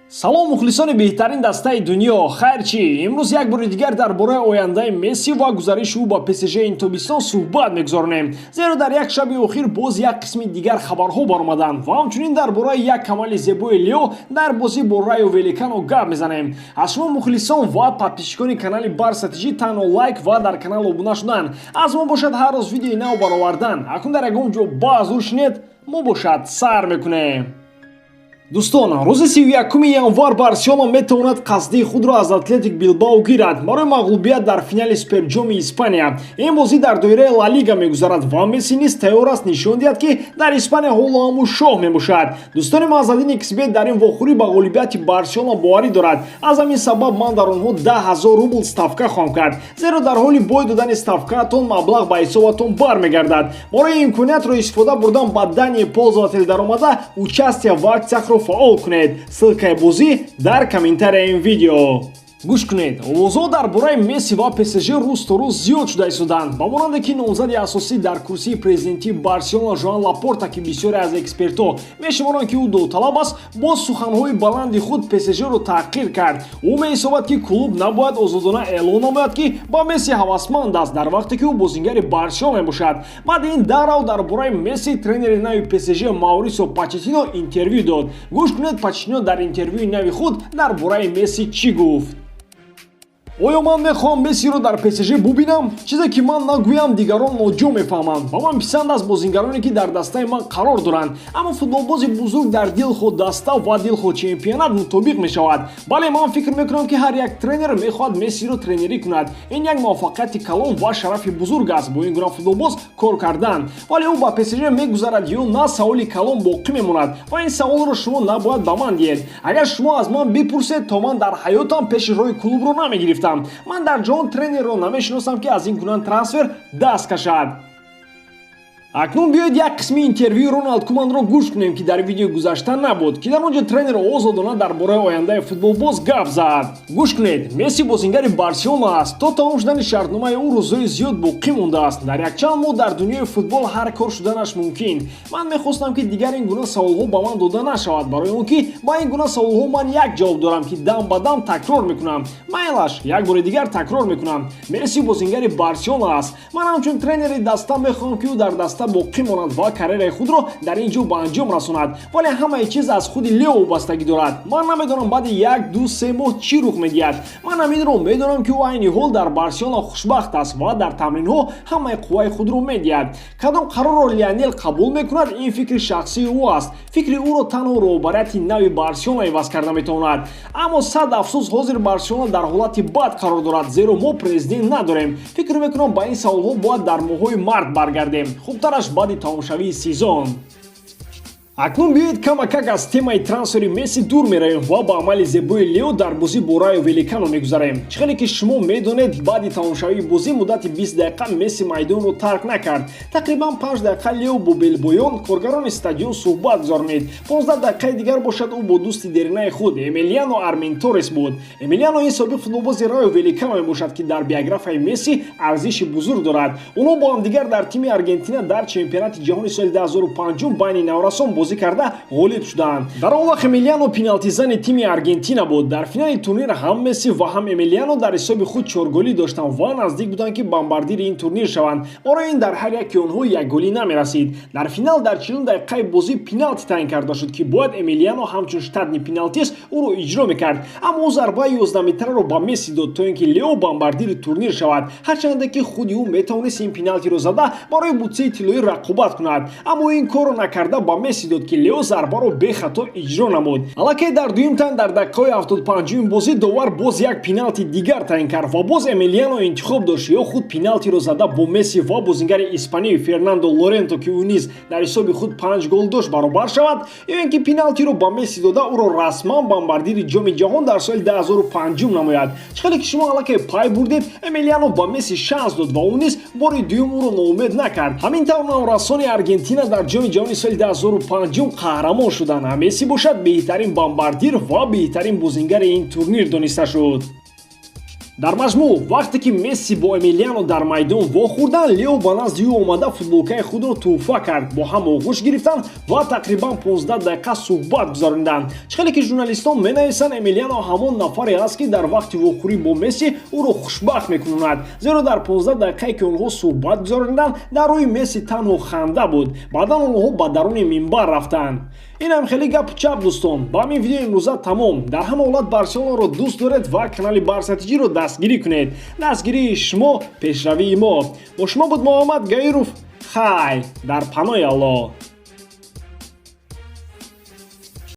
салом мухлисони беҳтарин дастаи дунё, хайр чӣ? Имрӯз як бори дигар дар бораи ояндаи Месси ва гузариши ӯ ба ПСЖ ин тобистон суҳбат мегузаронем. Зеро дар як шаби охир боз як қисми дигар хабарҳо баромаданд ва ҳамчунин дар бораи як амали зебои Лео дар бозӣ бо Райо Великано гап мезанем. Аз шумо мухлисон ва подписчикони канали Бар-стратежӣ танҳо лайк ва дар канал обуна шудан, аз мо бошад ҳар рӯз видеои нав баровардан. Акун дар ягон ҷо баъз шунед, мо бошад сар мекунем. Дӯстон, рӯзи 31 январ Барселона метавонад қасди худро аз Атлетик Билбао гирад барои мағлубият дар финали Суперҷоми Испания. Ин бозӣ дар доираи Ла Лига мегузарад ва Месси низ тайёр аст нишон диҳад ки дар Испания ҳоло ҳамун шоҳ мебошад. Дӯстони Маъзадини Ccылкаи дар ин вохӯрӣ ба ғолибияти Барселона боварӣ дорад. Аз ҳамин сабаб ман дар онҳо 10,000 рубл ставка хоҳам кард. Зеро дар ҳоли бой додани ставкаатон маблағ ба ҳисоbatон бармегардад. Барои имкониятро истифода бурдан ба дани пользователи даромада участия в аксияҳро фаъол кунед. Ссылкаи Бози дар комментарияи ин видео. гӯш кунед, овозҳо дар бораи Месси ва ПСЖ рӯз то рӯз зиёд шуда истоданд. Ба монанде ки номзади асосӣ дар курсии президентии Барселона Жоан Лапорта ки бисёре аз экспертҳо мешуморанд ки ӯ довталаб аст, боз суханҳои баланди худ ПСЖро таҳқир кард. ӯ меҳисобад ки клуб набояд озодона эълон намояд ки ба Месси ҳавасманд аст, дар вақте ки ӯ бозингари Барселона мебошад. Баъди ин дарав дар бораи Месси тренери нави ПСЖ Маурисио Почеттино интервю дод. гӯш кунед, Почеттино дар интервюи нави худ дар бораи Месси чӣ гуфт. оё ман мехоҳам Мессиро дар ПСЖ бубинам? Чизе ки ман нагӯям дигарон ноҷо мефаҳманд. Ба ман писанд аст бозингароне ки дар дастаи ман қарор доранд. Аммо футболбози бузург дар дилхо даста ва дилхо чемпионат мутобиқ мешавад. Бале ман фикр мекунам ки ҳар як тренер мехоҳад Мессиро тренерӣ кунад. Ин як муваффақияти калон ва шарафи бузург аст бо ин гуна футболбоз кор кардан. Вале ӯ ба ПСЖ мегузарад ё на саволи калон боқӣ мемонад ва ин саволро шумо набояд ба ман диҳед. Агар шумо аз ман бипурсед, то ман дар ҳаётам пеши роҳи клубро намегирифтам. Ман дар ҷаҳон тренерро намешиносам ки аз ин гуна трансфер даст кашад. Акнун биёед як қисми интервюи Роналд Куманро гӯш кунем ки дар видеои гузашта набуд, ки дар он ҷо тренер озодона дар бораи ояндаи футболбоз гап зад. гӯш кунед, Месси бозингари Барселона аст. То тамом шудани шартномаи ӯ рӯзҳои зиёд боқӣ мондааст. Дар якчанд моҳ дар дунёи футбол ҳар кор шуданаш мумкин. Ман мехостам ки дигар ин гуна саволҳо ба ман дода нашавад, барои он ки ба ин гуна саволҳо ман як ҷавоб дорам ки дам ба дам такрор мекунам. Майлаш, як бори дигар такрор мекунам. Месси бозингари Барселона аст. Ман ҳамчун тренери даста мехоҳам ки ӯ дар даста боқӣ монад ва карьераи худро дар ин ҷо ба анҷом расонад. Вале ҳамаи чиз аз худи Лео вобастагӣ дорад. Ман намедонам баъди 1-2-3 моҳ чӣ рух медиҳад. Ман ҳаминро медонам ки ӯ айни ҳол дар Барселона хушбахт аст ва дар тамринҳо ҳамаи қувваи худро медиҳад. Кадом қарорро Лионел қабул мекунад, ин фикри шахсии ӯ аст. Фикри ӯро танҳо роҳбарияти нави Барселона иваз карда метавонад. Аммо сад афсӯс ҳозир Барселона дар ҳолати бад қарор дорад, зеро мо президент надорем. Фикр мекунам ба ин саволҳо бояд дар моҳҳои март баргардем. Хубтараш баъди тамошавии сезон. Акнун биёед камакак аз темаи трансфери Месси дур меравем ва ба амали зебои Лео дар бозӣ бо Райо Великано мегузарем. Чӣ хеле ки шумо медонед, баъди тамошавии бозӣ муддати 20 дақиқа Месси майдонро тарк накард. Тақрибан 5 дақиқа Лео бо белбоён, коргарони стадион суҳбат гузаронид. 15 дақиқаи дигар бошад ӯ бо дӯсти деринаи худ Эмилиано Арменторес буд. Эмилиано ин собиқ футболбози Райо Великано мебошад ки дар биографияи Месси арзиши бузург дорад. онҳо бо ҳамдигар дар тими Аргентина дар чемпионати ҷаҳони соли 2005 байни наврасон бозӣ карда ғолиб шуданд. Дар он вақт Эмилиано пеналтизани тими Аргентина буд. Дар финали турнир ҳам Месси ва ҳам Эмилиано дар ҳисоби худ 4 голӣ доштанд ва наздик буданд ки бомбардири ин турнир шаванд. Барои ин дар ҳар яки онҳо як голӣ намерасид. Дар финал дар 40 дақиқаи бозӣ пеналти таъин карда шуд ки бояд Эмилиано ҳамчун штатни пеналтист ӯро иҷро мекард. Аммо ӯ зарбаи 11 метраро ба Месси дод то ин ки Лео бомбардири турнир шавад. ҳарчанде ки худи ӯ метавонист ин пеналтиро зада барои бутсаи тиллоӣ рақобат кунад. Аммо ин корро накарда ба Месси дод ки Лео зарбаро бехато иҷро намуд. Аллакай дар дуюм тайм дар дақиқаҳои 75 бозӣ довар боз як пеналти дигар таъин кард ва боз Эмилиано интихоб дошт ё худ пеналтиро зада бо Месси ва бозингари испанӣ Фернандо Лоренто ки ӯ низ дар ҳисоби худ 5 гол дошт баробар шавад, ё ин ки пеналтиро ба Месси дода ӯро расман бомбардири ҷоми ҷаҳон дар соли 2005 намояд. Чӣ хеле ки шумо аллакай пай бурдед, Эмилиано ба Месси шанс дод ва ӯ низ бори дуюм ӯро ноумед накард. ҳамин тавр наврасони Аргентина дар ҷоми ҷаҳони соли 2005 қаҳрамон шуданд. Месси бошад беҳтарин бомбардир ва беҳтарин бозингари ин турнир дониста шуд. дар маҷмӯъ вақте ки Месси бо Эмилиано дар майдон вохӯрдан, Лео ба назди ӯ омада футболкаи худро тӯҳфа кард, бо ҳам оғӯш гирифтан ва тақрибан 15 дақиқа суҳбат гузаронданд. Чӣ ки журналистон менависанд, Эмилиано ҳамон нафаре аст ки дар вақти вохӯрӣ бо Месси ӯро хушбахт мекунонад, зеро дар 15 дақиқае ки онҳо суҳбат гузаронданд, дар рӯи Месси танҳо ханда буд. Баъдан онҳо ба даруни минбар рафтанд. Инам хеле гапу чап дӯстон. Ба ҳамин видео имрӯза тамом. Дар ҳама ҳолат барселонаро дӯст доред ва канали барсатиҷиро дастгирӣ кунед. Дастгирии шумо пешравии мо. Бо шумо буд Муҳаммад Гаиров. Хай дар паноҳи Аллоҳ.